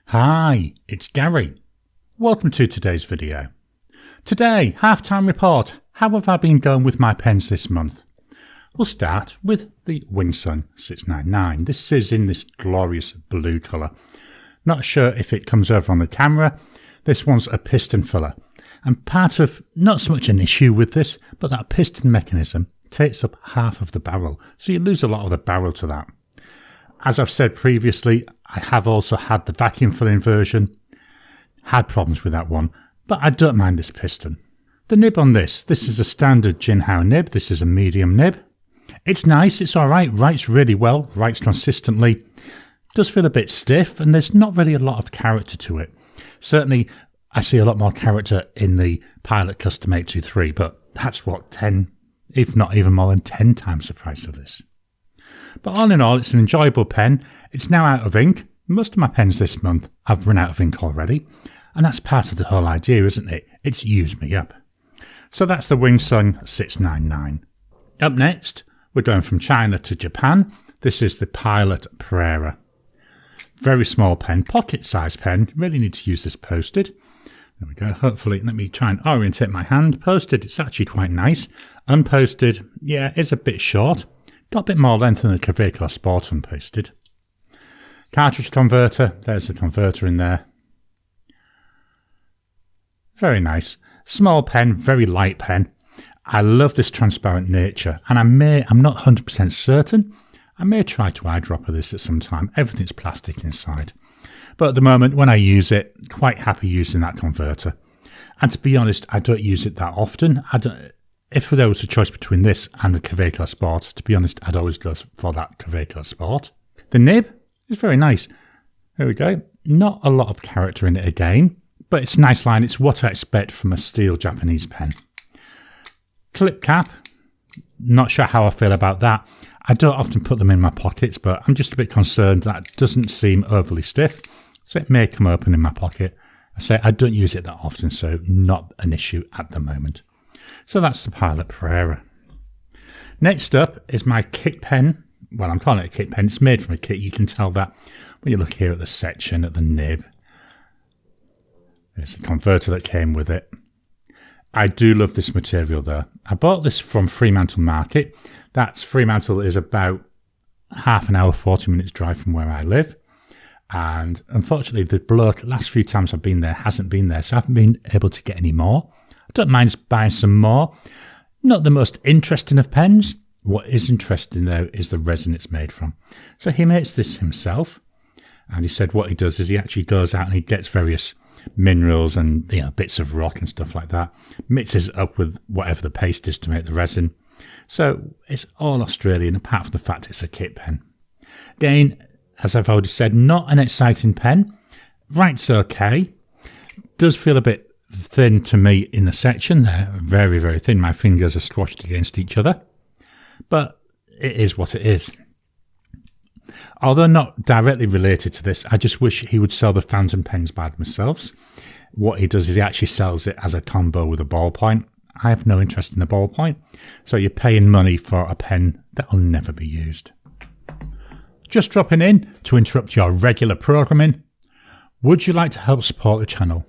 Hi, it's Gary. Welcome to today's video. Today, half-time report. How have I been going with my pens this month? We'll start with the Windsor 699. This is in this glorious blue colour. Not sure if it comes over on the camera. This one's a piston filler. And part of, not so much an issue with this, but that piston mechanism takes up half of the barrel. So you lose a lot of the barrel to that. As I've said previously, I have also had the vacuum filling version. Had problems with that one, but I don't mind this piston. The nib on this is a standard Jinhao nib. This is a medium nib. It's nice, it's alright, writes really well, writes consistently. Does feel a bit stiff and there's not really a lot of character to it. Certainly, I see a lot more character in the Pilot Custom 823, but that's what, 10, if not even more than 10 times the price of this. But all in all, it's an enjoyable pen. It's now out of ink. Most of my pens this month have run out of ink already. And that's part of the whole idea, isn't it? It's used me up. So that's the Windsor 699. Up next, we're going from China to Japan. This is the Pilot Prera. Very small pen, pocket-sized pen. Really need to use this posted. There we go. Hopefully, let me try and orientate my hand. Posted, it's actually quite nice. Unposted, yeah, it's a bit short. Got a bit more length than the Conklin Sport unposted. Cartridge converter, there's the converter in there. Very nice. Small pen, very light pen. I love this transparent nature, and I'm not 100% certain, I may try to eyedropper this at some time. Everything's plastic inside. But at the moment, when I use it, quite happy using that converter. And to be honest, I don't use it that often. If there was a choice between this and the Conklin Sport, to be honest, I'd always go for that Conklin Sport. The nib is very nice. There we go. Not a lot of character in it again, but it's a nice line. It's what I expect from a steel Japanese pen. Clip cap. Not sure how I feel about that. I don't often put them in my pockets, but I'm just a bit concerned that doesn't seem overly stiff, so it may come open in my pocket. I say I don't use it that often, so not an issue at the moment. So that's the Pilot Prera. Next up is my kit pen. Well, I'm calling it a kit pen. It's made from a kit. You can tell that when you look here at the section, at the nib. There's the converter that came with it. I do love this material though. I bought this from Fremantle Market. That's Fremantle is about half an hour, 40 minutes drive from where I live. And unfortunately, the bloke, last few times I've been there, hasn't been there. So I haven't been able to get any more. I don't mind buying some more. Not the most interesting of pens. What is interesting though is the resin it's made from. So he makes this himself. And he said what he does is he actually goes out and he gets various minerals and bits of rock and stuff like that. Mixes it up with whatever the paste is to make the resin. So it's all Australian apart from the fact it's a kit pen. Again, as I've already said, not an exciting pen. Writes okay. Does feel a bit thin to me in the section there. Very, very thin. My fingers are squashed against each other. But it is what it is. Although not directly related to this, I just wish he would sell the fountain pens by themselves. What he does is he actually sells it as a combo with a ballpoint. I have no interest in the ballpoint. So you're paying money for a pen that will never be used. Just dropping in to interrupt your regular programming. Would you like to help support the channel?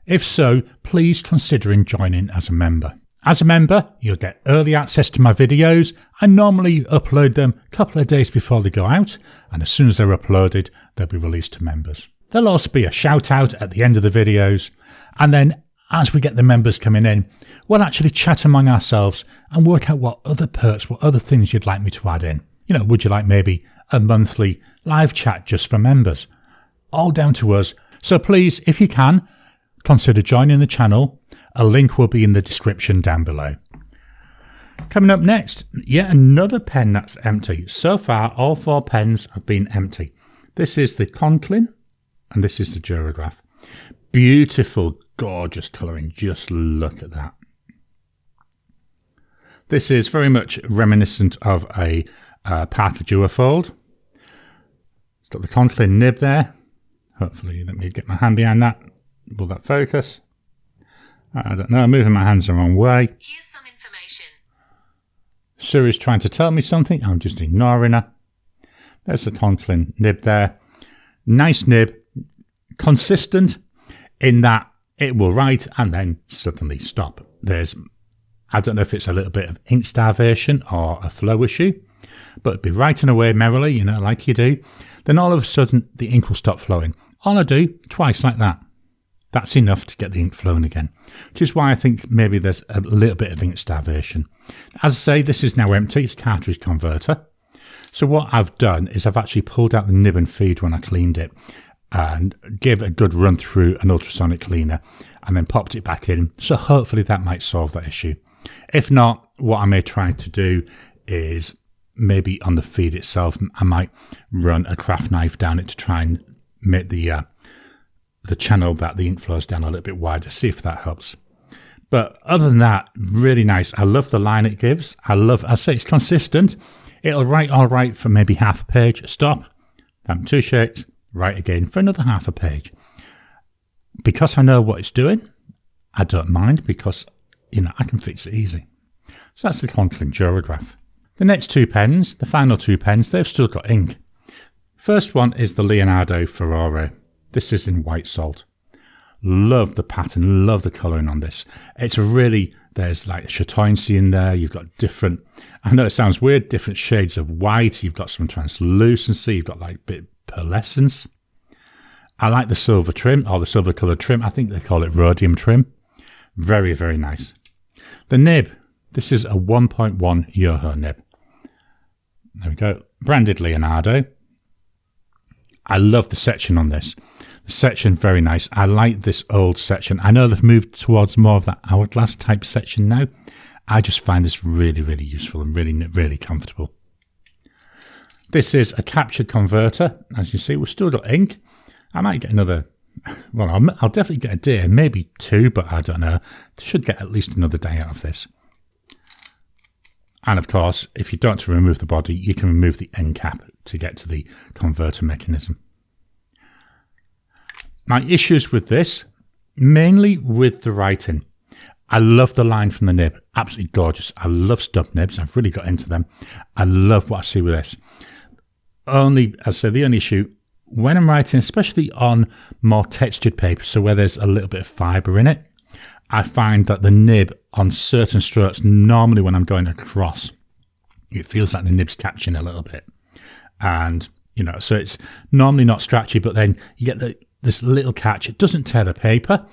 If so, please consider joining as a member. As a member, you'll get early access to my videos. I normally upload them a couple of days before they go out, and as soon as they're uploaded, they'll be released to members. There'll also be a shout out at the end of the videos, and then as we get the members coming in, we'll actually chat among ourselves and work out what other perks, what other things you'd like me to add in. Would you like maybe a monthly live chat just for members? All down to us. So please, if you can, consider joining the channel. A link will be in the description down below. Coming up next, yet another pen that's empty. So far, all 4 pens have been empty. This is the Conklin, and this is the Duragraph. Beautiful, gorgeous colouring. Just look at that. This is very much reminiscent of a Parker duofold. It's got the Conklin nib there. Hopefully, let me get my hand behind that. Will that focus? I don't know, I'm moving my hands the wrong way. Here's some information. Suri's trying to tell me something. I'm just ignoring her. There's the Conklin nib there. Nice nib. consistent in that it will write and then suddenly stop. I don't know if it's a little bit of ink starvation or a flow issue, but it'd be writing away merrily, like you do. Then all of a sudden, the ink will stop flowing. All I do, twice like that. That's enough to get the ink flowing again, which is why I think maybe there's a little bit of ink starvation. As I say, this is now empty. It's cartridge converter. So what I've done is I've actually pulled out the nib and feed when I cleaned it and gave it a good run through an ultrasonic cleaner and then popped it back in. So hopefully that might solve that issue. If not, what I may try to do is maybe on the feed itself, I might run a craft knife down it to try and make the channel that the ink flows down a little bit wider, see if that helps. But other than that, really nice. I love the line it gives. I say it's consistent. It'll write all right for maybe half a page, stop, down 2 shakes, write again for another half a page. Because I know what it's doing, I don't mind because, I can fix it easy. So that's the Conlin Geograph. The next 2 pens, the final 2 pens, they've still got ink. First one is the Leonardo Ferror. This is in white salt. Love the pattern, love the colouring on this. There's like chatoyancy in there. You've got different, I know it sounds weird, different shades of white. You've got some translucency. You've got like a bit of pearlescence. I like the silver trim, or the silver coloured trim. I think they call it rhodium trim. Very, very nice. The nib. This is a 1.1 Yoho nib. There we go. Branded Leonardo. I love the section on this. The section, very nice. I like this old section. I know they've moved towards more of that hourglass type section now. I just find this really, really useful and really, really comfortable. This is a captured converter. As you see, we've still got ink. I might get another, well, I'll definitely get a day, maybe 2, but I don't know. Should get at least another day out of this. And of course, if you don't want to remove the body, you can remove the end cap to get to the converter mechanism. My issues with this, mainly with the writing. I love the line from the nib. Absolutely gorgeous. I love stub nibs. I've really got into them. I love what I see with this. The only issue, when I'm writing, especially on more textured paper, so where there's a little bit of fibre in it, I find that the nib on certain strokes, normally when I'm going across, it feels like the nib's catching a little bit. And, so it's normally not stretchy, but then you get this little catch. It doesn't tear the paper.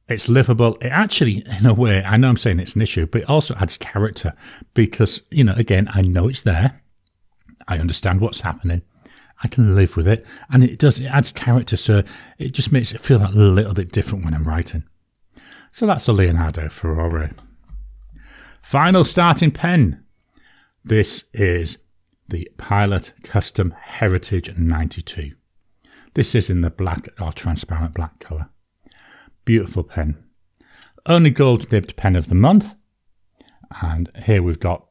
It's livable. It actually, in a way, I know I'm saying it's an issue, but it also adds character because, again, I know it's there. I understand what's happening. I can live with it. And it adds character, so it just makes it feel a little bit different when I'm writing. So that's the Leonardo Ferror. Final starting pen. This is the Pilot Custom Heritage 92. This is in the black or transparent black colour. Beautiful pen. Only gold nibbed pen of the month. And here we've got,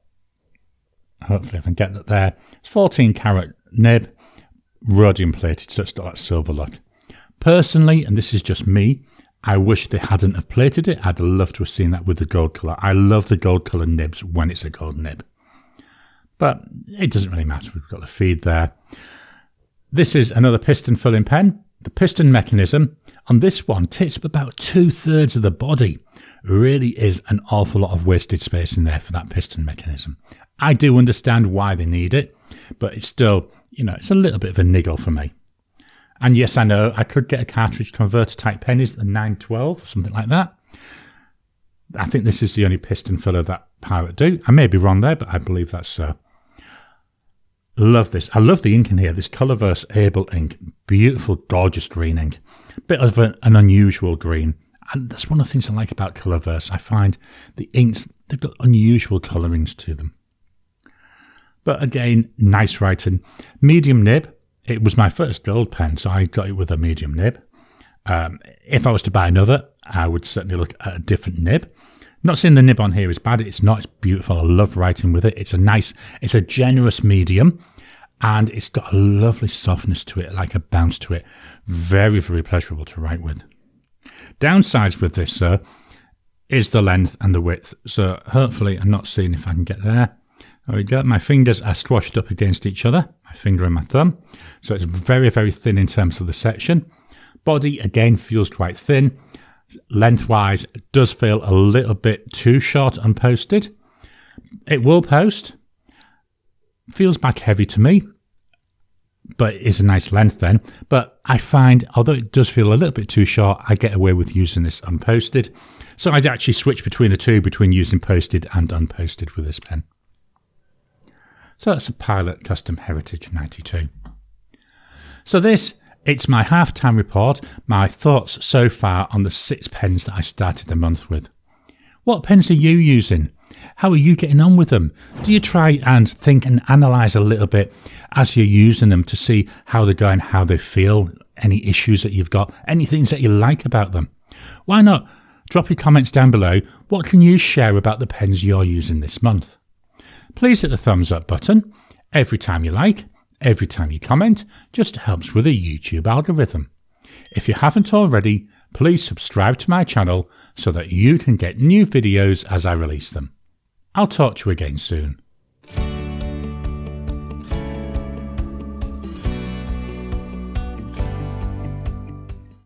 hopefully I can get that there. It's 14 carat nib, rhodium plated, so it's got that silver look. Personally, and this is just me, I wish they hadn't have plated it. I'd love to have seen that with the gold colour. I love the gold colour nibs when it's a gold nib. But it doesn't really matter. We've got the feed there. This is another piston filling pen. The piston mechanism on this one takes up about 2/3 of the body. Really is an awful lot of wasted space in there for that piston mechanism. I do understand why they need it, but it's still, it's a little bit of a niggle for me. And yes, I know I could get a cartridge converter type pen, is the 912 or something like that. I think this is the only piston filler that Pilot do. I may be wrong there, but I believe that's so. Love this. I love the ink in here. This Colorverse Able ink. Beautiful, gorgeous green ink. Bit of an unusual green. And that's one of the things I like about Colorverse. I find the inks, they've got unusual colourings to them. But again, nice writing. Medium nib. It was my first gold pen, so I got it with a medium nib. If I was to buy another, I would certainly look at a different nib. Not saying the nib on here is bad. It's not. It's beautiful. I love writing with it. It's a generous medium, and it's got a lovely softness to it, like a bounce to it. Very, very pleasurable to write with. Downsides with this, sir, is the length and the width. So hopefully, I'm not seeing if I can get there. There we go. My fingers are squashed up against each other, my finger and my thumb. So it's very, very thin in terms of the section. Body again feels quite thin. Lengthwise, it does feel a little bit too short unposted. It will post. Feels back heavy to me, but it's a nice length then. But I find, although it does feel a little bit too short, I get away with using this unposted. So I'd actually switch between the two, between using posted and unposted with this pen. So that's a Pilot Custom Heritage 92. So it's my half-time report, my thoughts so far on the 6 pens that I started the month with. What pens are you using? How are you getting on with them? Do you try and think and analyse a little bit as you're using them to see how they're going, how they feel, any issues that you've got, any things that you like about them? Why not drop your comments down below? What can you share about the pens you're using this month? Please hit the thumbs up button every time you like, every time you comment, just helps with the YouTube algorithm. If you haven't already, please subscribe to my channel so that you can get new videos as I release them. I'll talk to you again soon.